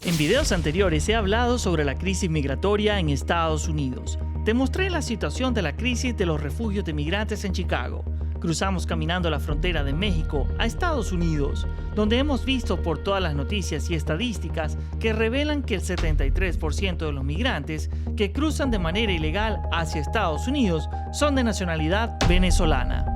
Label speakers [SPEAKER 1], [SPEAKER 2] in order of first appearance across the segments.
[SPEAKER 1] En videos anteriores he hablado sobre la crisis migratoria en Estados Unidos. Te mostré la situación de la crisis de los refugios de migrantes en Chicago. Cruzamos caminando la frontera de México a Estados Unidos, donde hemos visto por todas las noticias y estadísticas que revelan que el 73% de los migrantes que cruzan de manera ilegal hacia Estados Unidos son de nacionalidad venezolana.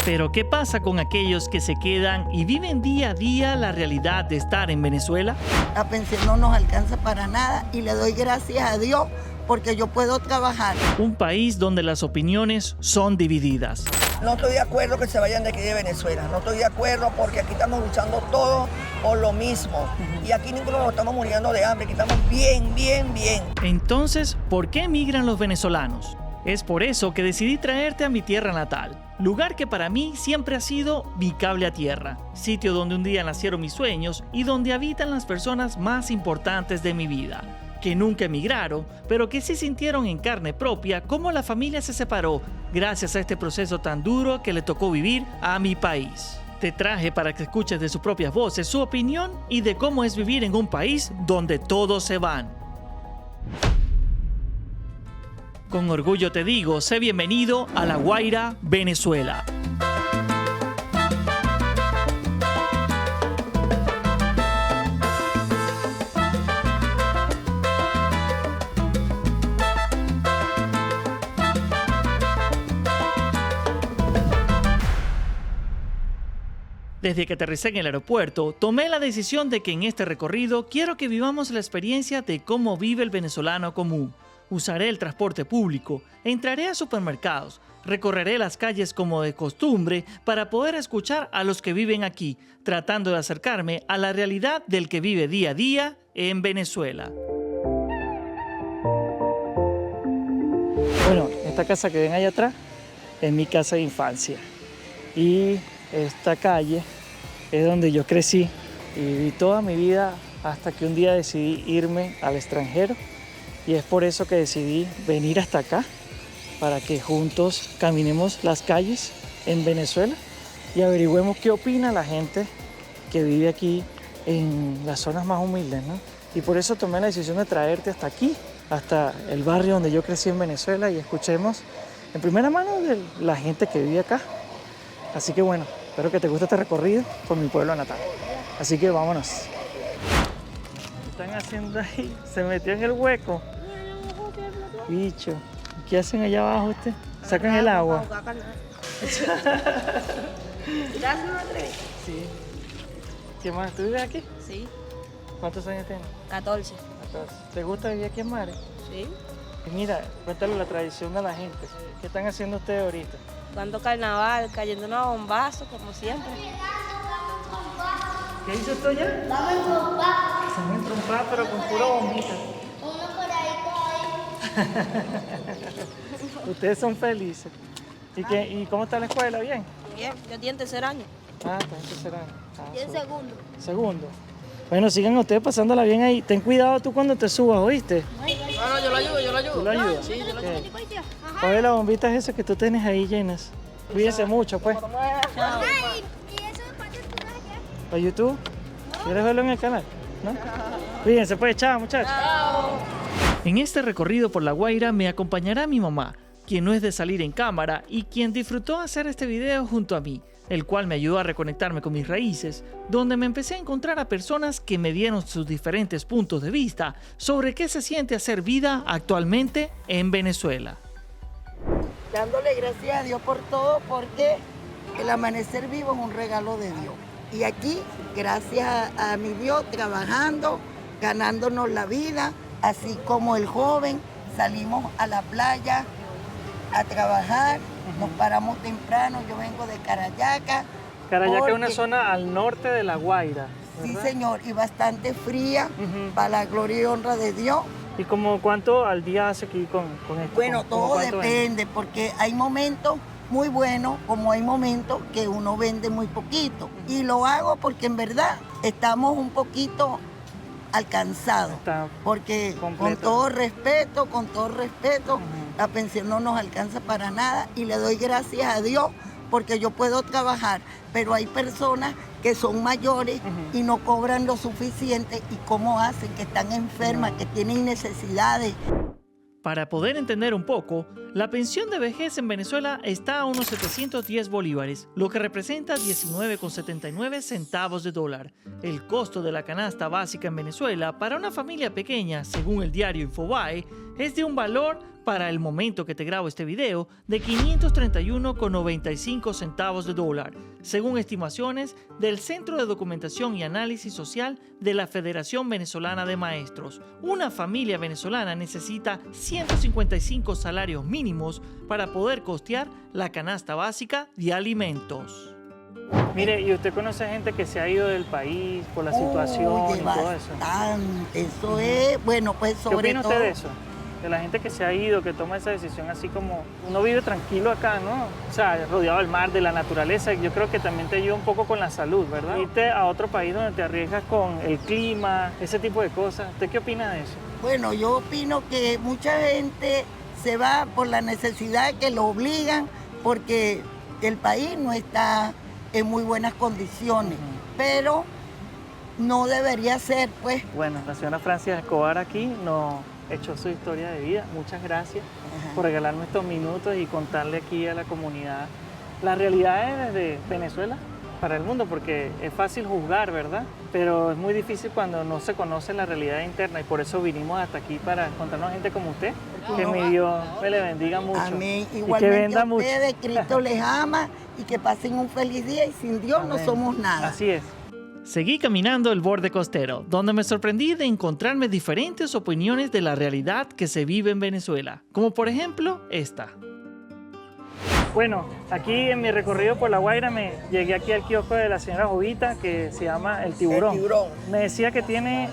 [SPEAKER 1] Pero, ¿qué pasa con aquellos que se quedan y viven día a día la realidad de estar en Venezuela?
[SPEAKER 2] La pensión no nos alcanza para nada y le doy gracias a Dios porque yo puedo trabajar.
[SPEAKER 1] Un país donde las opiniones son divididas.
[SPEAKER 3] No estoy de acuerdo que se vayan de aquí de Venezuela. No estoy de acuerdo porque aquí estamos luchando todos por lo mismo. Y aquí ninguno nos estamos muriendo de hambre. Aquí estamos bien.
[SPEAKER 1] Entonces, ¿por qué emigran los venezolanos? Es por eso que decidí traerte a mi tierra natal. Lugar que para mí siempre ha sido mi cable a tierra. Sitio donde un día nacieron mis sueños y donde habitan las personas más importantes de mi vida. Que nunca emigraron, pero que sí sintieron en carne propia cómo la familia se separó gracias a este proceso tan duro que le tocó vivir a mi país. Te traje para que escuches de sus propias voces su opinión y de cómo es vivir en un país donde todos se van. Con orgullo te digo, sé bienvenido a La Guaira, Venezuela. Desde que aterricé en el aeropuerto, tomé la decisión de que en este recorrido quiero que vivamos la experiencia de cómo vive el venezolano común. Usaré el transporte público, entraré a supermercados, recorreré las calles como de costumbre para poder escuchar a los que viven aquí, tratando de acercarme a la realidad del que vive día a día en Venezuela. Bueno, esta casa que ven allá atrás es mi casa de infancia. Y esta calle es donde yo crecí y viví toda mi vida hasta que un día decidí irme al extranjero. Y es por eso que decidí venir hasta acá, para que juntos caminemos las calles en Venezuela y averigüemos qué opina la gente que vive aquí en las zonas más humildes, ¿no? Y por eso tomé la decisión de traerte hasta aquí, hasta el barrio donde yo crecí en Venezuela, y escuchemos en primera mano de la gente que vive acá. Así que bueno, espero que te guste este recorrido por mi pueblo natal. Así que vámonos. ¿Qué están haciendo ahí? Se metió en el hueco. Bicho, ¿qué hacen allá abajo usted? ¿Sacan el agua? Sí. ¿Qué más? ¿Tú vives aquí?
[SPEAKER 4] Sí,
[SPEAKER 1] ¿Cuántos años tienes?
[SPEAKER 4] 14.
[SPEAKER 1] 14. ¿Te gusta vivir aquí en Mare?
[SPEAKER 4] Sí.
[SPEAKER 1] Y mira, cuéntale la tradición de la gente. ¿Qué están haciendo ustedes ahorita?
[SPEAKER 4] Cuando carnaval, cayendo unos bombazos, como siempre.
[SPEAKER 1] ¿Qué hizo esto ya? Vamos a entrompar. Se van a entrompar, pero con pura bombita. Ustedes son felices. ¿Y cómo está la escuela? ¿Bien?
[SPEAKER 4] Bien, yo estoy en tercer año.
[SPEAKER 1] Ah, está en tercer año.
[SPEAKER 4] Y en segundo.
[SPEAKER 1] Segundo. Bueno, sigan ustedes pasándola bien ahí. Ten cuidado tú cuando te subas, ¿oíste?
[SPEAKER 4] No, yo lo ayudo.
[SPEAKER 1] ¿Tú lo ayudas?
[SPEAKER 4] Sí, yo lo ayudo.
[SPEAKER 1] Oye, las bombitas esas que tú tienes ahí llenas. Cuídense mucho, pues.
[SPEAKER 4] Chao.
[SPEAKER 1] ¿Para YouTube? ¿Quieres verlo en el canal? ¿No? Cuídense, pues. Chao, muchachos. En este recorrido por La Guaira me acompañará mi mamá, quien no es de salir en cámara y quien disfrutó hacer este video junto a mí, el cual me ayudó a reconectarme con mis raíces, donde me empecé a encontrar a personas que me dieron sus diferentes puntos de vista sobre qué se siente hacer vida actualmente en Venezuela.
[SPEAKER 2] Dándole gracias a Dios por todo porque el amanecer vivo es un regalo de Dios. Y aquí, gracias a mi Dios, trabajando, ganándonos la vida, así como el joven, salimos a la playa a trabajar, nos paramos temprano, yo vengo de Carayaca.
[SPEAKER 1] Carayaca es una zona al norte de La Guaira,
[SPEAKER 2] Sí,
[SPEAKER 1] ¿verdad?
[SPEAKER 2] señor, y bastante fría, para la gloria y honra de Dios.
[SPEAKER 1] ¿Y como cuánto al día hace aquí con esto?
[SPEAKER 2] Bueno,
[SPEAKER 1] ¿Cómo
[SPEAKER 2] todo
[SPEAKER 1] cuánto vende?
[SPEAKER 2] depende, porque hay momentos muy buenos, como hay momentos que uno vende muy poquito. Y lo hago porque en verdad estamos un poquito alcanzados,
[SPEAKER 1] Está
[SPEAKER 2] porque
[SPEAKER 1] completo.
[SPEAKER 2] con todo respeto, la pensión no nos alcanza para nada y le doy gracias a Dios porque yo puedo trabajar, pero hay personas que son mayores y no cobran lo suficiente. ¿Y cómo hacen? Que están enfermas, que tienen necesidades.
[SPEAKER 1] Para poder entender un poco, la pensión de vejez en Venezuela está a unos 710 bolívares, lo que representa 19,79 centavos de dólar. El costo de la canasta básica en Venezuela para una familia pequeña, según el diario Infobae, es de un valor, para el momento que te grabo este video, de 531,95 centavos de dólar, según estimaciones del Centro de Documentación y Análisis Social de la Federación Venezolana de Maestros. Una familia venezolana necesita 155 salarios mínimos para poder costear la canasta básica de alimentos. Mire, ¿y usted conoce gente que se ha ido del país por la situación
[SPEAKER 2] Oye,
[SPEAKER 1] y todo eso?
[SPEAKER 2] bastante. Eso es, bueno, pues
[SPEAKER 1] ¿Qué
[SPEAKER 2] sobre
[SPEAKER 1] opina
[SPEAKER 2] todo...
[SPEAKER 1] usted de eso? De la gente que se ha ido, que toma esa decisión así como uno vive tranquilo acá, ¿no? O sea, rodeado del mar, de la naturaleza, yo creo que también te ayuda un poco con la salud, ¿verdad? Irte a otro país donde te arriesgas con el clima, ese tipo de cosas. ¿Usted qué opina de eso?
[SPEAKER 2] Bueno, yo opino que mucha gente se va por la necesidad que lo obligan, porque el país no está en muy buenas condiciones, pero no debería ser, pues.
[SPEAKER 1] Bueno, la señora Francia Escobar aquí nos echó su historia de vida. Muchas gracias por regalarme estos minutos y contarle aquí a la comunidad las realidades de Venezuela para el mundo, porque es fácil juzgar, ¿verdad? Pero es muy difícil cuando no se conoce la realidad interna, y por eso vinimos hasta aquí para encontrarnos gente como usted. Que mi Dios me le bendiga mucho.
[SPEAKER 2] Amén.
[SPEAKER 1] Y que
[SPEAKER 2] Igualmente
[SPEAKER 1] venda
[SPEAKER 2] a
[SPEAKER 1] mucho.
[SPEAKER 2] ustedes, Cristo les ama y que pasen un feliz día, y sin Dios no
[SPEAKER 1] Amén.
[SPEAKER 2] somos nada.
[SPEAKER 1] Así es. Seguí caminando el borde costero, donde me sorprendí de encontrarme diferentes opiniones de la realidad que se vive en Venezuela, como por ejemplo esta. Bueno, aquí en mi recorrido por La Guaira me llegué aquí al kiosco de la señora Jovita, que se llama El Tiburón.
[SPEAKER 3] El Tiburón.
[SPEAKER 1] Me decía que tiene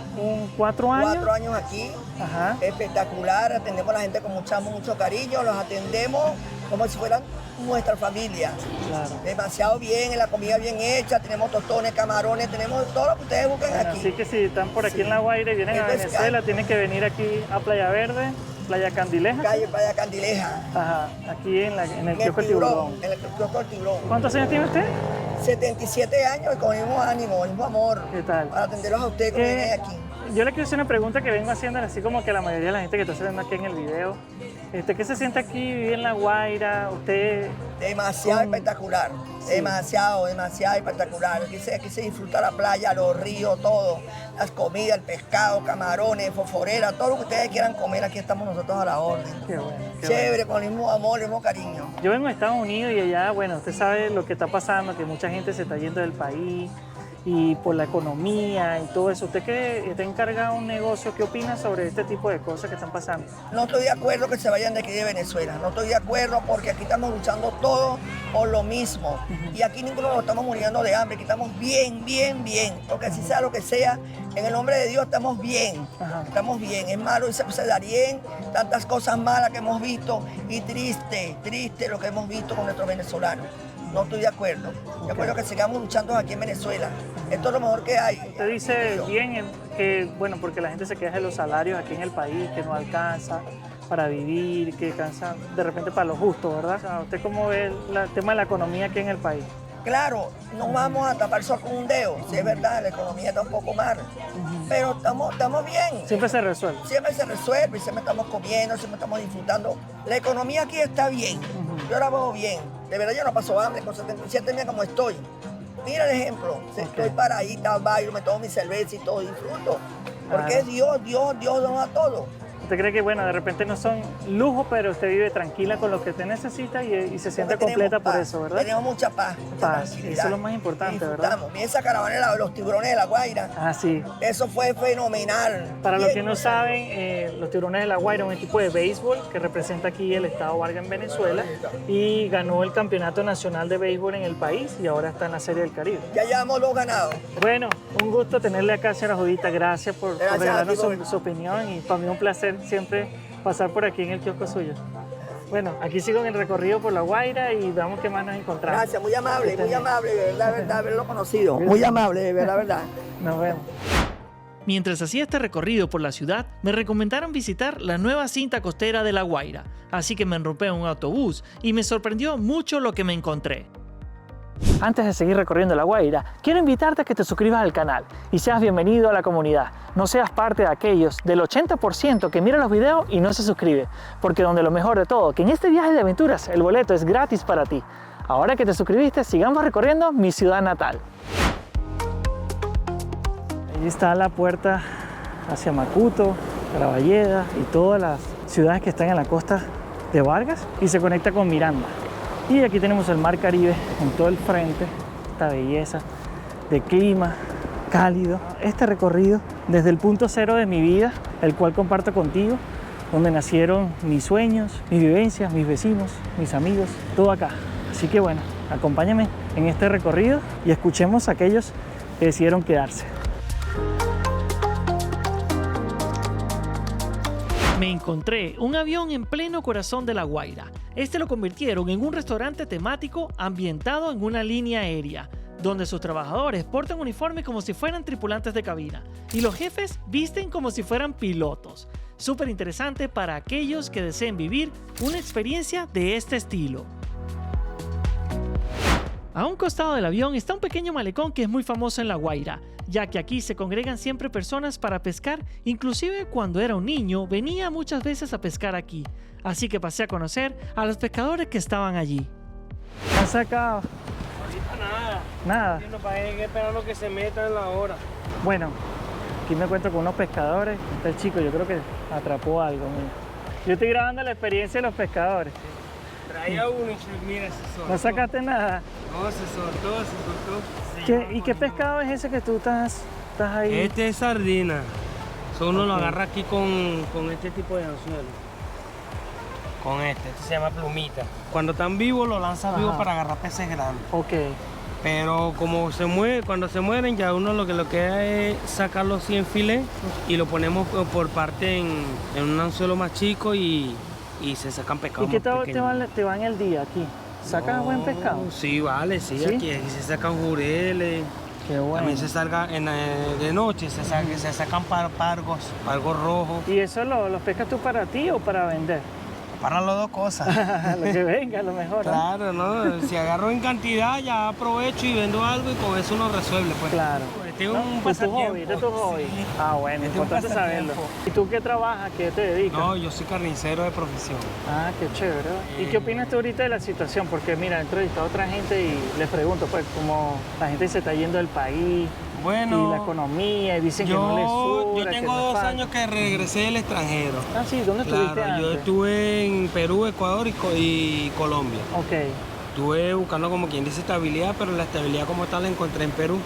[SPEAKER 1] 4 años.
[SPEAKER 3] 4 años aquí,
[SPEAKER 1] Ajá.
[SPEAKER 3] espectacular, atendemos a la gente con mucho cariño, los atendemos como si fueran nuestra familia.
[SPEAKER 1] Claro.
[SPEAKER 3] Demasiado bien, la comida bien hecha, tenemos tostones, camarones, tenemos todo lo que ustedes busquen
[SPEAKER 1] Bueno,
[SPEAKER 3] aquí.
[SPEAKER 1] así que si están por aquí en La Guaira y vienen a
[SPEAKER 3] Entonces,
[SPEAKER 1] Venezuela, tienen que venir aquí a Playa Verde, Playa Candileja.
[SPEAKER 3] Calle Playa Candileja,
[SPEAKER 1] Ajá, aquí en el
[SPEAKER 3] en el
[SPEAKER 1] kiosco El Tiburón.
[SPEAKER 3] en el kiosco del Tiburón.
[SPEAKER 1] ¿Cuántos años tiene usted?
[SPEAKER 3] 77 años y con el mismo ánimo, el mismo amor,
[SPEAKER 1] ¿Qué tal?
[SPEAKER 3] para atenderlos a ustedes que vienen aquí.
[SPEAKER 1] Yo le quiero hacer una pregunta que vengo haciendo así como que la mayoría de la gente que está saliendo aquí en el video. ¿Qué se siente aquí, vivir en La Guaira? Usted...
[SPEAKER 3] Demasiado espectacular,
[SPEAKER 1] Sí.
[SPEAKER 3] demasiado espectacular. Aquí se disfruta la playa, los ríos, todo. Las comidas, el pescado, camarones, fosforera, todo lo que ustedes quieran comer, aquí estamos nosotros a la orden.
[SPEAKER 1] Qué bueno, qué
[SPEAKER 3] Chévere, con el mismo amor, el mismo cariño.
[SPEAKER 1] bueno. Yo vengo de Estados Unidos y allá, bueno, usted sabe lo que está pasando, que mucha gente se está yendo del país y por la economía y todo eso. Usted que está encargado de un negocio, ¿qué opina sobre este tipo de cosas que están pasando?
[SPEAKER 3] No estoy de acuerdo que se vayan de aquí de Venezuela, no estoy de acuerdo porque aquí estamos luchando todos por lo mismo. Y aquí ninguno nos estamos muriendo de hambre, aquí estamos bien, porque así sea lo que sea, en el nombre de Dios estamos bien,
[SPEAKER 1] Ajá.
[SPEAKER 3] estamos bien. Es malo irse a Darién, tantas cosas malas que hemos visto y triste lo que hemos visto con nuestros venezolanos. No estoy de acuerdo. De acuerdo que sigamos luchando aquí en Venezuela. Esto es lo mejor que hay.
[SPEAKER 1] Usted dice bien que, bueno, porque la gente se queja de los salarios aquí en el país, que no alcanza para vivir, que alcanza de repente para lo justo, ¿verdad? O sea, ¿usted cómo ve el tema de la economía aquí en el país?
[SPEAKER 3] Claro, no vamos a tapar el sol con un dedo. Sí, es verdad, la economía está un poco mal. Pero estamos bien.
[SPEAKER 1] Siempre se resuelve.
[SPEAKER 3] Siempre se resuelve, siempre estamos comiendo, siempre estamos disfrutando. La economía aquí está bien. Yo la veo bien. De verdad yo no paso hambre con 77 años como estoy. Mira el ejemplo. Estoy paradita, bailo, me tomo mi cerveza y todo, disfruto. Porque
[SPEAKER 1] Claro.
[SPEAKER 3] es Dios nos da todo.
[SPEAKER 1] ¿Usted cree que, bueno, de repente no son lujos, pero usted vive tranquila con lo que usted necesita y se siente
[SPEAKER 3] Porque
[SPEAKER 1] completa
[SPEAKER 3] tenemos
[SPEAKER 1] por
[SPEAKER 3] paz,
[SPEAKER 1] eso, ¿verdad?
[SPEAKER 3] Tenemos mucha paz, mucha
[SPEAKER 1] Paz,
[SPEAKER 3] tranquilidad.
[SPEAKER 1] eso es lo más importante, ¿verdad?
[SPEAKER 3] Disfrutamos. Mira esa caravana de los tiburones de La Guaira.
[SPEAKER 1] Ah, sí.
[SPEAKER 3] Eso fue fenomenal.
[SPEAKER 1] Para los
[SPEAKER 3] Bien,
[SPEAKER 1] que no saben, los Tiburones de La Guaira es un equipo de béisbol que representa aquí el estado Vargas en Venezuela y ganó el campeonato nacional de béisbol en el país y ahora está en la Serie del Caribe.
[SPEAKER 3] Ya llevamos 2 ganados.
[SPEAKER 1] Bueno, un gusto tenerle acá, señora Judita. Gracias por
[SPEAKER 3] Gracias a ti,
[SPEAKER 1] regalarnos
[SPEAKER 3] Roberto.
[SPEAKER 1] su opinión y para mí un placer siempre pasar por aquí en el kiosco suyo. Bueno, aquí sigo en el recorrido por La Guaira y veamos qué más nos encontramos.
[SPEAKER 3] Gracias, muy amable, de verdad, haberlo conocido.
[SPEAKER 1] Bien.
[SPEAKER 3] Muy amable, de verdad.
[SPEAKER 1] Nos vemos. Mientras hacía este recorrido por la ciudad, me recomendaron visitar la nueva cinta costera de La Guaira, así que me enrompé en un autobús y me sorprendió mucho lo que me encontré. Antes de seguir recorriendo La Guaira, quiero invitarte a que te suscribas al canal y seas bienvenido a la comunidad. No seas parte de aquellos del 80% que mira los videos y no se suscribe, porque donde lo mejor de todo, que en este viaje de aventuras el boleto es gratis para ti. Ahora que te suscribiste, sigamos recorriendo mi ciudad natal. Ahí está la puerta hacia Macuto, Caraballeda y todas las ciudades que están en la costa de Vargas y se conecta con Miranda. Y aquí tenemos el Mar Caribe en todo el frente, esta belleza de clima cálido. Este recorrido desde el punto cero de mi vida, el cual comparto contigo, donde nacieron mis sueños, mis vivencias, mis vecinos, mis amigos, todo acá. Así que bueno, acompáñame en este recorrido y escuchemos a aquellos que decidieron quedarse. Me encontré un avión en pleno corazón de La Guaira. Este lo convirtieron en un restaurante temático ambientado en una línea aérea, donde sus trabajadores portan uniformes como si fueran tripulantes de cabina y los jefes visten como si fueran pilotos. Súper interesante para aquellos que deseen vivir una experiencia de este estilo. A un costado del avión está un pequeño malecón que es muy famoso en La Guaira, ya que aquí se congregan siempre personas para pescar, inclusive cuando era un niño venía muchas veces a pescar aquí, así que pasé a conocer a los pescadores que estaban allí. ¿Han sacado?
[SPEAKER 5] Ahorita nada.
[SPEAKER 1] Nada.
[SPEAKER 5] Hay que esperar lo que se meta en la hora.
[SPEAKER 1] Bueno, aquí me encuentro con unos pescadores. Este chico yo creo que atrapó algo. Mira. Yo estoy grabando la experiencia de los pescadores.
[SPEAKER 5] Traía uno y mira, se soltó.
[SPEAKER 1] ¿No sacaste nada?
[SPEAKER 5] No, se soltó.
[SPEAKER 1] ¿Y qué pescado es ese que tú estás ahí?
[SPEAKER 5] Este es sardina. Uno lo agarra aquí con este tipo de anzuelo. Con este se llama plumita. Cuando están vivos lo lanzas vivo para agarrar peces grandes.
[SPEAKER 1] Ok.
[SPEAKER 5] Pero como cuando se mueren ya uno lo que queda es sacarlo así en filé y lo ponemos por parte en un anzuelo más chico y se sacan pescados.
[SPEAKER 1] ¿Y qué
[SPEAKER 5] más
[SPEAKER 1] te va en el día aquí? ¿Sacas buen pescado?
[SPEAKER 5] Sí, vale, sí. Aquí se sacan jureles.
[SPEAKER 1] Qué bueno.
[SPEAKER 5] También se salga de noche, se sacan pargos rojos.
[SPEAKER 1] ¿Y eso los pescas tú para ti o para vender?
[SPEAKER 5] Para las dos cosas.
[SPEAKER 1] Lo que venga, lo mejor.
[SPEAKER 5] Claro, ¿no? Si agarro en cantidad ya aprovecho y vendo algo y con eso uno resuelve. Pues.
[SPEAKER 1] Claro.
[SPEAKER 5] Este es un
[SPEAKER 1] ¿Tu
[SPEAKER 5] pasatiempo.
[SPEAKER 1] hobby? ¿Este es tu hobby?
[SPEAKER 5] Sí.
[SPEAKER 1] Ah, bueno,
[SPEAKER 5] Este es un
[SPEAKER 1] importante saberlo.
[SPEAKER 5] pasatiempo.
[SPEAKER 1] ¿Y tú qué trabajas? ¿Qué te dedicas?
[SPEAKER 5] No, yo soy carnicero de profesión.
[SPEAKER 1] Ah, qué chévere. ¿Y qué opinas tú ahorita de la situación? Porque mira, he entrevistado a otra gente y les pregunto, pues, cómo la gente se está yendo del país.
[SPEAKER 5] Bueno,
[SPEAKER 1] y la economía, y dicen que no les sube.
[SPEAKER 5] Yo tengo 2 años que regresé del extranjero.
[SPEAKER 1] Ah, sí, ¿dónde estuviste antes?
[SPEAKER 5] Yo estuve en Perú, Ecuador y Colombia.
[SPEAKER 1] Ok.
[SPEAKER 5] Estuve buscando, como quien dice, estabilidad, pero la estabilidad como tal la encontré en Perú.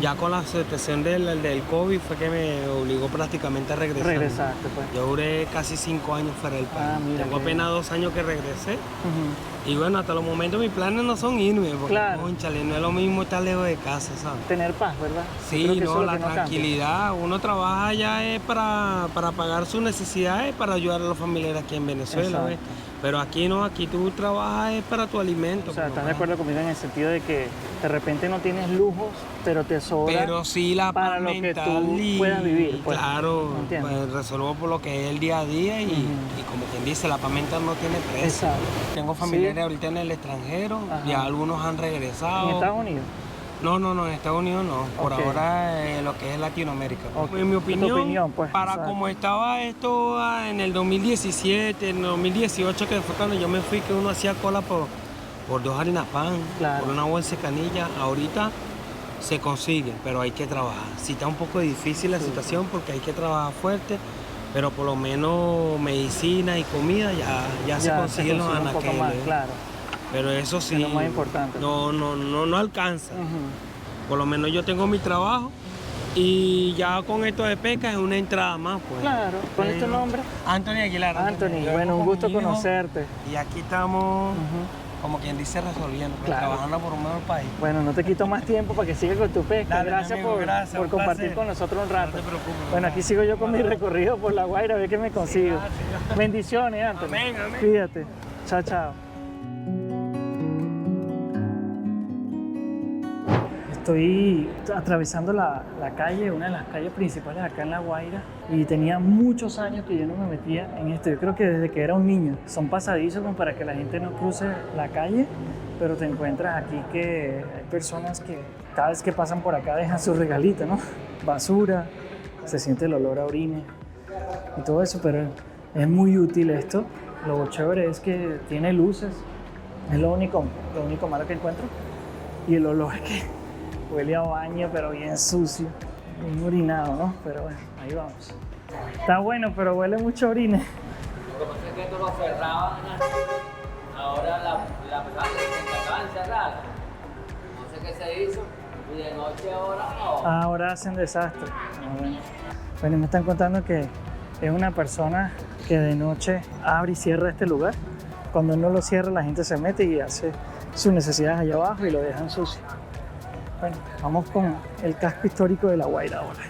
[SPEAKER 5] Ya con la situación del COVID fue que me obligó prácticamente a regresar.
[SPEAKER 1] Regresaste, pues.
[SPEAKER 5] Yo duré casi 5 años fuera del país.
[SPEAKER 1] Ah, mira,
[SPEAKER 5] tengo apenas 2 años que regresé.
[SPEAKER 1] Uh-huh.
[SPEAKER 5] Y bueno, hasta los momentos mis planes no son irme, porque
[SPEAKER 1] Claro.
[SPEAKER 5] cónchale, no es lo mismo estar lejos de casa, ¿sabes?
[SPEAKER 1] Tener paz, ¿verdad? Yo
[SPEAKER 5] Sí,
[SPEAKER 1] creo que eso
[SPEAKER 5] no,
[SPEAKER 1] es lo
[SPEAKER 5] la
[SPEAKER 1] que no cambia.
[SPEAKER 5] tranquilidad. Uno trabaja ya es para pagar sus necesidades, para ayudar a los familiares aquí en Venezuela, ¿ves? Pero aquí no, aquí tú trabajas es para tu alimento.
[SPEAKER 1] O sea,
[SPEAKER 5] pues,
[SPEAKER 1] ¿estás de
[SPEAKER 5] ¿verdad?
[SPEAKER 1] acuerdo conmigo en el sentido de que de repente no tienes lujos, pero te sobra
[SPEAKER 5] Pero sí la
[SPEAKER 1] para
[SPEAKER 5] paz
[SPEAKER 1] lo que
[SPEAKER 5] mental
[SPEAKER 1] tú puedas vivir? Pues.
[SPEAKER 5] Claro,
[SPEAKER 1] ¿Entiendes?
[SPEAKER 5] pues, resuelvo por lo que es el día a día y como quien dice, la paz mental no tiene precio.
[SPEAKER 1] Exacto.
[SPEAKER 5] Tengo familiares ahorita en el extranjero,
[SPEAKER 1] Ajá.
[SPEAKER 5] ya algunos han regresado.
[SPEAKER 1] ¿En Estados Unidos?
[SPEAKER 5] No, en Estados Unidos no. Por
[SPEAKER 1] Ok.
[SPEAKER 5] ahora lo que es Latinoamérica.
[SPEAKER 1] Ok.
[SPEAKER 5] En mi opinión,
[SPEAKER 1] pues,
[SPEAKER 5] para
[SPEAKER 1] exacto.
[SPEAKER 5] como estaba esto en el 2017, en el 2018, que fue cuando yo me fui, que uno hacía cola por 2 harinas pan,
[SPEAKER 1] Claro.
[SPEAKER 5] por una bolsa de canilla, ahorita se consigue, pero hay que trabajar. Sí está un poco difícil la situación porque hay que trabajar fuerte, pero por lo menos medicina y comida ya se consiguen los
[SPEAKER 1] consigue un poco
[SPEAKER 5] anaqueles.
[SPEAKER 1] más, claro.
[SPEAKER 5] Pero eso sí,
[SPEAKER 1] Es lo más importante.
[SPEAKER 5] no alcanza.
[SPEAKER 1] Ujú.
[SPEAKER 5] Por lo menos yo tengo mi trabajo y ya con esto de pesca es una entrada más, pues.
[SPEAKER 1] Claro. ¿Cuál es tu nombre?
[SPEAKER 5] Anthony Aguilar.
[SPEAKER 1] Anthony,
[SPEAKER 5] Yo
[SPEAKER 1] bueno,
[SPEAKER 5] vengo
[SPEAKER 1] un
[SPEAKER 5] con
[SPEAKER 1] gusto
[SPEAKER 5] mi hijo
[SPEAKER 1] conocerte.
[SPEAKER 5] Y aquí estamos,
[SPEAKER 1] Ujú.
[SPEAKER 5] como quien dice, resolviendo, pues,
[SPEAKER 1] Claro.
[SPEAKER 5] trabajando por un mejor país.
[SPEAKER 1] Bueno, no te quito más tiempo para que sigas con tu pesca.
[SPEAKER 5] Dale,
[SPEAKER 1] Gracias,
[SPEAKER 5] mi amigo, gracias,
[SPEAKER 1] por
[SPEAKER 5] un
[SPEAKER 1] compartir
[SPEAKER 5] placer.
[SPEAKER 1] con nosotros un rato.
[SPEAKER 5] No te preocupes.
[SPEAKER 1] Bueno, aquí sigo yo con mi recorrido por La Guaira, a ver qué me consigo.
[SPEAKER 5] gracias.
[SPEAKER 1] Bendiciones, Anthony.
[SPEAKER 5] Amén, amén.
[SPEAKER 1] Cuídate. Chao, chao. Estoy atravesando la calle, una de las calles principales acá en La Guaira, y tenía muchos años que yo no me metía en esto. Yo creo que desde que era un niño. Son pasadizos como para que la gente no cruce la calle, pero te encuentras aquí que hay personas que cada vez que pasan por acá dejan su regalito, ¿no? Basura, se siente el olor a orines y todo eso, pero es muy útil esto. Lo chévere es que tiene luces, es lo único malo que encuentro. Y el olor que huele a baño, pero bien sucio, bien orinado, ¿no? Pero bueno, ahí vamos. Está bueno, pero huele mucho a orines.
[SPEAKER 6] Lo que pasa es que esto lo cerraban, ahora la acaban de cerrar. No sé qué se hizo, y de noche ahora no.
[SPEAKER 1] Ahora hacen desastre. Bueno, me están contando que es una persona que de noche abre y cierra este lugar. Cuando no lo cierra, la gente se mete y hace sus necesidades allá abajo y lo dejan sucio. Bueno, vamos con el casco histórico de La Guaira ahora.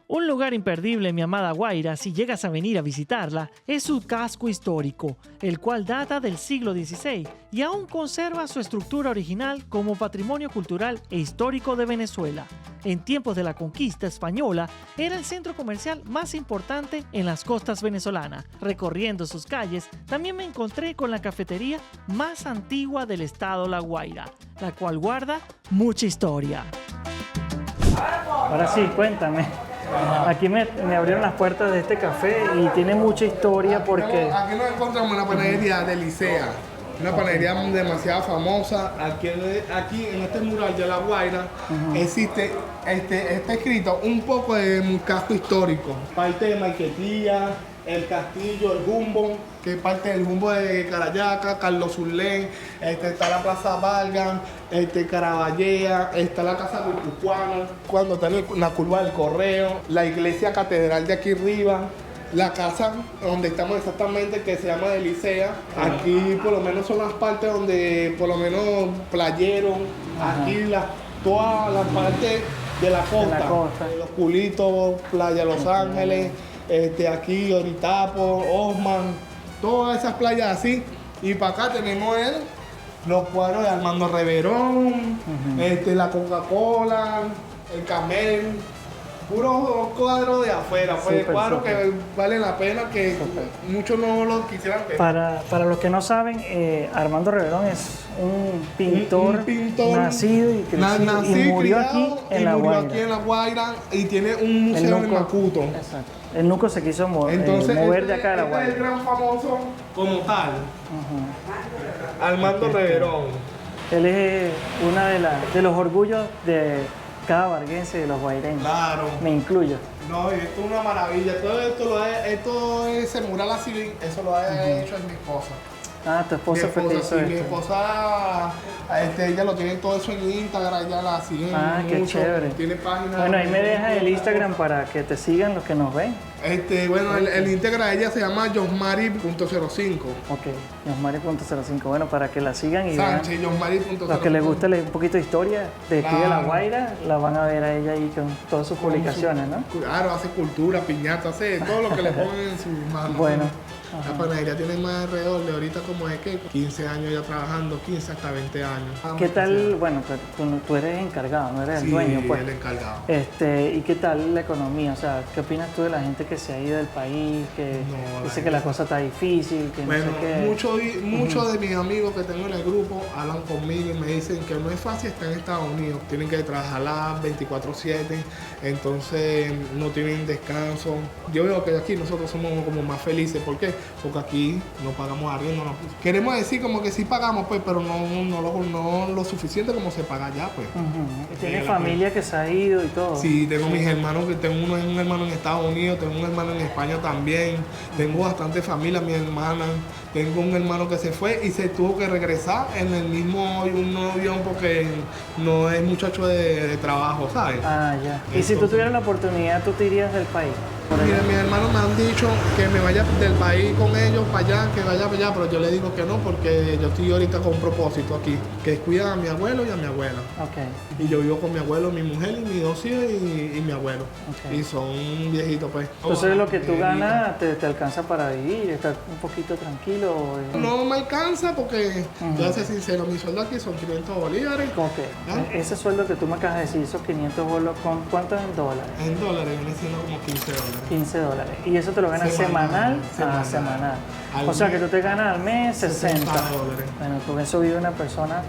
[SPEAKER 7] Un lugar imperdible en mi amada Guaira, si llegas a venir a visitarla, es su casco histórico, el cual data del siglo XVI y aún conserva su estructura original como patrimonio cultural e histórico de Venezuela. En tiempos de la conquista española, era el centro comercial más importante en las costas venezolanas. Recorriendo sus calles, también me encontré con la cafetería más antigua del estado La Guaira, la cual guarda mucha historia.
[SPEAKER 1] Ahora sí, cuéntame. Aquí me abrieron las puertas de este café y tiene mucha historia porque...
[SPEAKER 8] Aquí nos encontramos en la panadería de Licea, una panadería demasiado famosa. Aquí en este mural de La Guaira existe, está escrito un poco de casco histórico. Parte de Maiquetía, el castillo, el Jumbo, que es parte del Jumbo de Carayaca, Carlos Urlén, está la Plaza Valga, Caraballea, está la Casa Guipuzcoana, cuando está la curva del Correo, la iglesia catedral de aquí arriba, la casa donde estamos exactamente, que se llama de Licea. Aquí por lo menos son las partes donde por lo menos playeros, aquí todas las partes de la costa. Los Pulitos, Playa Los Ángeles, aquí Oritapo, Osman, todas esas playas así. Y para acá tenemos los cuadros de Armando Reverón, la Coca-Cola, el Camel, puros cuadros de afuera, pues cuadros que valen la pena, que muchos no los quisieran ver.
[SPEAKER 1] Para los que no saben, Armando Reverón es un pintor nacido y crecido y murió aquí en
[SPEAKER 8] La Guaira y tiene un museo en Macuto.
[SPEAKER 1] Exacto. El Nuco se quiso mover de acá de La Guaira.
[SPEAKER 8] Es el gran famoso como tal, Armando Reverón.
[SPEAKER 1] Él es uno de los orgullos de cada varguense, de los guaireños.
[SPEAKER 8] Claro.
[SPEAKER 1] Me incluyo.
[SPEAKER 8] No, y esto es una maravilla. Todo ese mural así, eso lo ha hecho mi esposa.
[SPEAKER 1] Ah, tu esposa fue que hizo esto.
[SPEAKER 8] Mi esposa, ella lo tiene todo eso en Instagram, ella la sigue
[SPEAKER 1] qué
[SPEAKER 8] mucho.
[SPEAKER 1] chévere.
[SPEAKER 8] Tiene páginas.
[SPEAKER 1] Bueno, ahí me deja el Instagram para que te sigan los que nos ven.
[SPEAKER 8] Bueno, el Instagram de ella se llama Josmari.05.
[SPEAKER 1] Ok, Josmari.05. Bueno, para que la sigan y
[SPEAKER 8] Sánchez, Josmari.05.
[SPEAKER 1] los que les guste un poquito de historia de aquí de La Guaira, la van a ver a ella ahí con todas sus publicaciones, ¿no?
[SPEAKER 8] Claro, hace cultura, piñata, hace todo lo que le ponen en sus manos.
[SPEAKER 1] Bueno.
[SPEAKER 8] La panadería tiene más alrededor de ahorita como de que 15 años ya trabajando, 15 hasta 20 años.
[SPEAKER 1] ¿Qué tal? Bueno, tú eres encargado, no eres el dueño, pues.
[SPEAKER 8] Sí, el encargado.
[SPEAKER 1] ¿Y qué tal la economía? O sea, ¿qué opinas tú de la gente que se ha ido del país, que dice que la cosa está difícil, que
[SPEAKER 8] bueno,
[SPEAKER 1] no sé qué?
[SPEAKER 8] Muchos de mis amigos que tengo en el grupo hablan conmigo y me dicen que no es fácil estar en Estados Unidos. Tienen que trabajar las 24/7, entonces no tienen descanso. Yo veo que aquí nosotros somos como más felices. ¿Por qué? Porque aquí no pagamos arriendo. Queremos decir como que sí pagamos, pues, pero no lo suficiente como se paga allá, pues.
[SPEAKER 1] ¿Y tienes familia que se ha ido y todo?
[SPEAKER 8] Sí, tengo mis hermanos, que tengo un hermano en Estados Unidos, tengo un hermano en España también. Tengo bastante familia, mi hermana. Tengo un hermano que se fue y se tuvo que regresar en el mismo avión porque no es muchacho de trabajo, ¿sabes?
[SPEAKER 1] Ah, ya. Entonces, ¿y si tú tuvieras la oportunidad, tú te irías del país?
[SPEAKER 8] Mira, mis hermanos me han dicho que me vaya del país con ellos para allá, que vaya para allá, pero yo le digo que no porque yo estoy ahorita con un propósito aquí, que es cuidar a mi abuelo y a mi abuela.
[SPEAKER 1] Okay.
[SPEAKER 8] Y yo vivo con mi abuelo, mi mujer y mis 2 hijos y mi abuelo.
[SPEAKER 1] Okay.
[SPEAKER 8] Y son viejitos, pues.
[SPEAKER 1] Entonces lo que tú ganas te alcanza para vivir, estar un poquito tranquilo.
[SPEAKER 8] No me alcanza porque, yo voy a ser sincero, mi sueldo aquí son 500 bolívares.
[SPEAKER 1] Ok. Ese sueldo que tú me acabas de decir, esos 500 bolos, ¿cuánto es en dólares?
[SPEAKER 8] En dólares viene siendo como 15 dólares.
[SPEAKER 1] 15 dólares. ¿Y eso te lo ganas semanal? Semanal. O sea que tú te ganas al mes 60
[SPEAKER 8] dólares.
[SPEAKER 1] Bueno, con eso vive una persona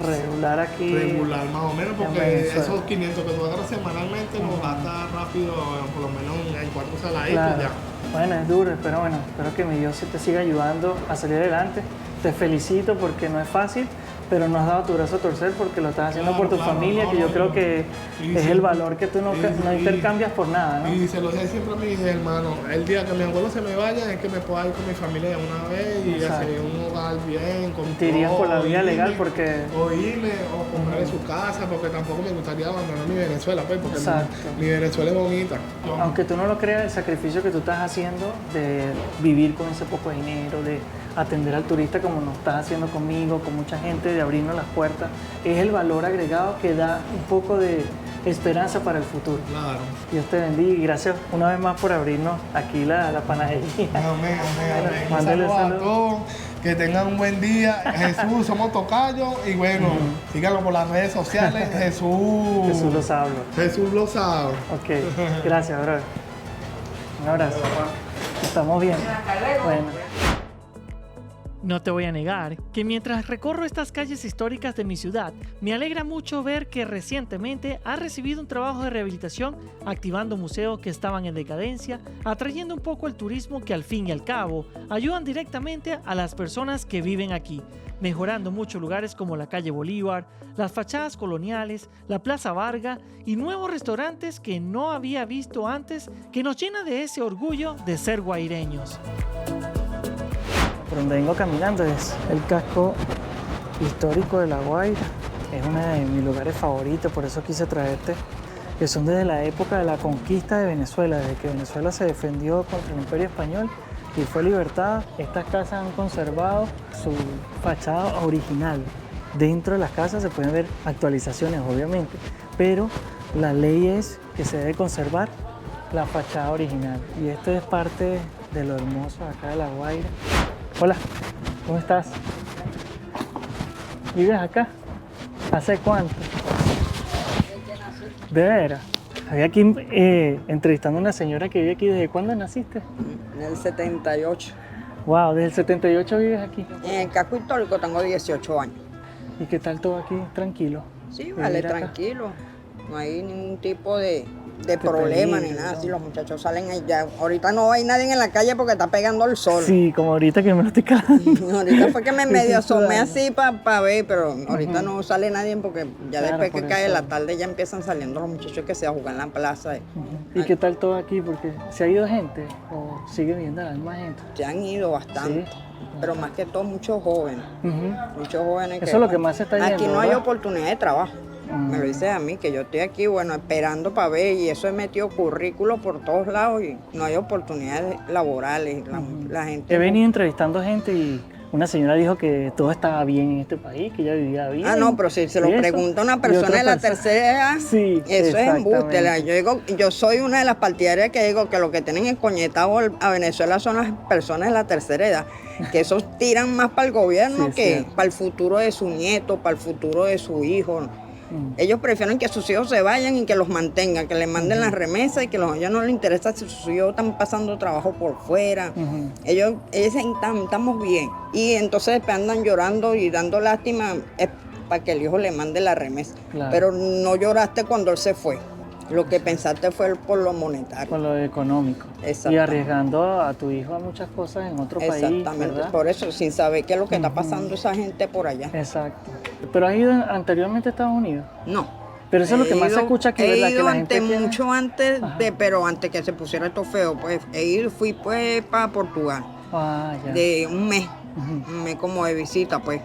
[SPEAKER 1] regular aquí.
[SPEAKER 8] Regular más o menos, porque esos 500 que tú agarras semanalmente los gastas rápido, por lo menos en 4 saladitos
[SPEAKER 1] Claro.
[SPEAKER 8] ya.
[SPEAKER 1] Bueno, es duro, pero bueno, espero que mi Dios te siga ayudando a salir adelante. Te felicito porque no es fácil, pero no has dado tu brazo a torcer porque lo estás haciendo por tu familia, que yo creo que es el valor que tú no intercambias por nada, ¿no?
[SPEAKER 8] Y se lo sé siempre a mis hermanos, el día que mi abuelo se me vaya es que me pueda ir con mi familia una vez y hacer un hogar bien, con
[SPEAKER 1] te irías por la vía legal porque...
[SPEAKER 8] O irme, o comprarle su casa, porque tampoco me gustaría abandonar mi Venezuela, pues, porque mi Venezuela es bonita.
[SPEAKER 1] Aunque tú no lo creas, el sacrificio que tú estás haciendo de vivir con ese poco dinero, de atender al turista como lo estás haciendo conmigo, con mucha gente, de abrirnos las puertas, es el valor agregado que da un poco de esperanza para el futuro.
[SPEAKER 8] Claro.
[SPEAKER 1] Dios te bendiga y gracias una vez más por abrirnos aquí la panadería.
[SPEAKER 8] Amén. Un
[SPEAKER 1] Mándale
[SPEAKER 8] saludo a todos, que tengan un buen día. Jesús, somos tocayos y bueno, síganlo por las redes sociales. Jesús
[SPEAKER 1] los hablo.
[SPEAKER 8] Jesús los hablo.
[SPEAKER 1] Ok, gracias, brother. Un abrazo. Estamos bien. Bueno. No te voy a negar que mientras recorro estas calles históricas de mi ciudad, me alegra mucho ver que recientemente ha recibido un trabajo de rehabilitación, activando museos que estaban en decadencia, atrayendo un poco el turismo que al fin y al cabo ayudan directamente a las personas que viven aquí, mejorando muchos lugares como la calle Bolívar, las fachadas coloniales, la Plaza Vargas y nuevos restaurantes que no había visto antes, que nos llena de ese orgullo de ser guaireños. Por donde vengo caminando es el casco histórico de La Guaira. Es uno de mis lugares favoritos, por eso quise traerte, que son desde la época de la conquista de Venezuela, desde que Venezuela se defendió contra el Imperio Español y fue libertada. Estas casas han conservado su fachada original. Dentro de las casas se pueden ver actualizaciones, obviamente, pero la ley es que se debe conservar la fachada original. Y esto es parte de lo hermoso acá de La Guaira. Hola, ¿cómo estás? ¿Vives acá? ¿Hace cuánto? ¿De veras? Había aquí entrevistando a una señora que vive aquí. ¿Desde cuándo naciste?
[SPEAKER 9] En el 78.
[SPEAKER 1] Wow, ¿desde el 78 vives aquí?
[SPEAKER 9] En el casco histórico tengo 18 años.
[SPEAKER 1] ¿Y qué tal todo aquí? ¿Tranquilo?
[SPEAKER 9] Sí, vale, tranquilo. No hay ningún tipo de problema ni nada. Si los muchachos salen allá. Ahorita no hay nadie en la calle porque está pegando el sol.
[SPEAKER 1] Sí, como ahorita que me lo estoy calando.
[SPEAKER 9] Ahorita fue que me medio asomé así para ver, pero ahorita no sale nadie porque ya después que cae la tarde ya empiezan saliendo los muchachos que se van a jugar en la plaza.
[SPEAKER 1] ¿Y qué tal todo aquí? Porque ¿se ha ido gente o sigue viendo la misma gente?
[SPEAKER 9] Se han ido bastante. ¿Sí? Pero más que todo muchos jóvenes. Muchos jóvenes.
[SPEAKER 1] Eso es lo que más se está yendo.
[SPEAKER 9] Aquí no
[SPEAKER 1] ¿verdad?
[SPEAKER 9] hay oportunidad de trabajo. Me lo dice a mí, que yo estoy aquí, bueno, esperando para ver, y eso he metido currículos por todos lados y no hay oportunidades laborales. La gente...
[SPEAKER 1] He venido entrevistando gente y una señora dijo que todo estaba bien en este país, que ella vivía bien.
[SPEAKER 9] Ah, no, pero si se lo pregunta una persona de la tercera edad,
[SPEAKER 1] sí,
[SPEAKER 9] eso es embuste. Yo soy una de las partidarias que digo que lo que tienen encoñetado a Venezuela son las personas de la tercera edad, que esos tiran más para el gobierno que para el futuro de su nieto, para el futuro de su hijo. Ellos prefieren que sus hijos se vayan y que los mantengan, que les manden las remesas y que a ellos no les interesa si sus hijos están pasando trabajo por fuera. Ellos dicen, estamos bien. Y entonces andan llorando y dando lástima para que el hijo le mande la remesa. Claro. Pero no lloraste cuando él se fue. Lo que pensaste fue por lo monetario.
[SPEAKER 1] Por lo económico. Y arriesgando a tu hijo a muchas cosas en otro país.
[SPEAKER 9] Exactamente, por eso, sin saber qué es lo que está pasando esa gente por allá.
[SPEAKER 1] Exacto. ¿Pero has ido anteriormente a Estados Unidos?
[SPEAKER 9] No.
[SPEAKER 1] Pero eso es lo que más se escucha aquí, ¿verdad?
[SPEAKER 9] He ido mucho antes, pero antes que se pusiera esto feo, pues fui pues para Portugal.
[SPEAKER 1] Ah, ya.
[SPEAKER 9] De un mes como de visita, pues.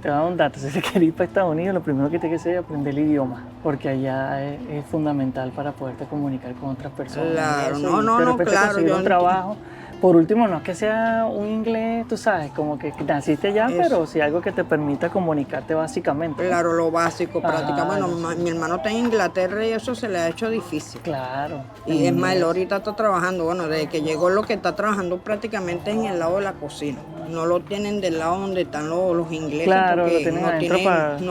[SPEAKER 1] te voy a dar un dato. Si te quieres ir para Estados Unidos, lo primero que tienes que hacer es aprender el idioma, porque allá es fundamental para poderte comunicar con otras personas.
[SPEAKER 9] Claro,
[SPEAKER 1] Eso,
[SPEAKER 9] no,
[SPEAKER 1] de repente
[SPEAKER 9] claro.
[SPEAKER 1] conseguir un trabajo. Por último, no es que sea un inglés, tú sabes, como que naciste allá, pero sí algo que te permita comunicarte básicamente.
[SPEAKER 9] Claro, lo básico, prácticamente. Bueno,
[SPEAKER 1] sí.
[SPEAKER 9] mi hermano está en Inglaterra y eso se le ha hecho difícil.
[SPEAKER 1] Claro.
[SPEAKER 9] Y es más, él ahorita está trabajando, bueno, desde que llegó lo que está trabajando prácticamente en el lado de la cocina. No lo tienen del lado donde están los ingleses.
[SPEAKER 1] Claro,
[SPEAKER 9] porque
[SPEAKER 1] lo tienen adentro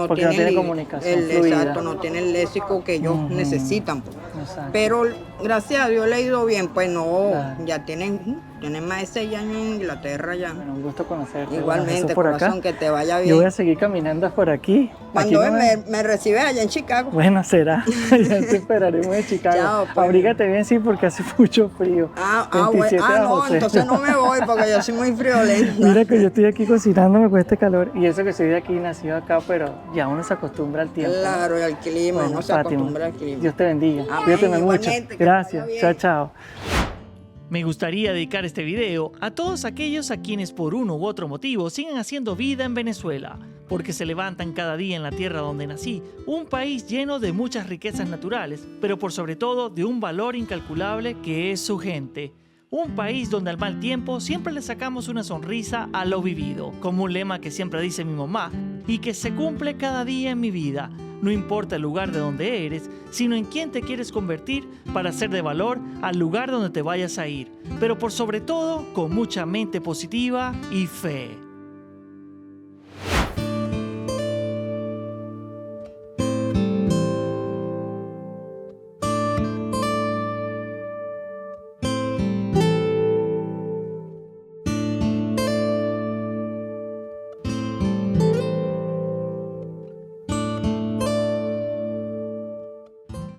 [SPEAKER 1] porque no tiene comunicación fluida.
[SPEAKER 9] Exacto, no tiene el léxico que ellos necesitan.
[SPEAKER 1] Exacto.
[SPEAKER 9] Pero gracias a Dios le ha ido bien, pues no,
[SPEAKER 1] Claro.
[SPEAKER 9] ya tienen más de 6 años en Inglaterra ya.
[SPEAKER 1] Bueno, un gusto conocerte.
[SPEAKER 9] Igualmente,
[SPEAKER 1] por
[SPEAKER 9] corazón,
[SPEAKER 1] acá.
[SPEAKER 9] que te vaya bien.
[SPEAKER 1] Yo voy a seguir caminando por aquí.
[SPEAKER 9] Cuando
[SPEAKER 1] Aquí no
[SPEAKER 9] me recibes allá en Chicago.
[SPEAKER 1] Bueno, será. Ya te esperaremos en Chicago.
[SPEAKER 9] Chao, pues.
[SPEAKER 1] Abrígate bien, sí, porque hace mucho frío. 27 bajo
[SPEAKER 9] No,
[SPEAKER 1] cero.
[SPEAKER 9] entonces no me voy porque yo soy muy friolenta.
[SPEAKER 1] Mira que yo estoy aquí cocinándome con este calor. Y eso que soy de aquí, nacido acá, pero ya uno se acostumbra al tiempo, ¿no?
[SPEAKER 9] Claro, y al clima,
[SPEAKER 1] Bueno,
[SPEAKER 9] uno se
[SPEAKER 1] Fátima,
[SPEAKER 9] acostumbra al clima.
[SPEAKER 1] Dios te bendiga.
[SPEAKER 9] Amén,
[SPEAKER 1] Cuídate mucho.
[SPEAKER 9] igualmente, que te
[SPEAKER 1] Gracias.
[SPEAKER 9] vaya bien.
[SPEAKER 1] Chao, chao.
[SPEAKER 7] Me gustaría dedicar este video a todos aquellos a quienes por uno u otro motivo siguen haciendo vida en Venezuela, porque se levantan cada día en la tierra donde nací, un país lleno de muchas riquezas naturales, pero por sobre todo de un valor incalculable que es su gente. Un país donde al mal tiempo siempre le sacamos una sonrisa a lo vivido, como un lema que siempre dice mi mamá y que se cumple cada día en mi vida. No importa el lugar de donde eres, sino en quién te quieres convertir para ser de valor al lugar donde te vayas a ir, pero por sobre todo con mucha mente positiva y fe.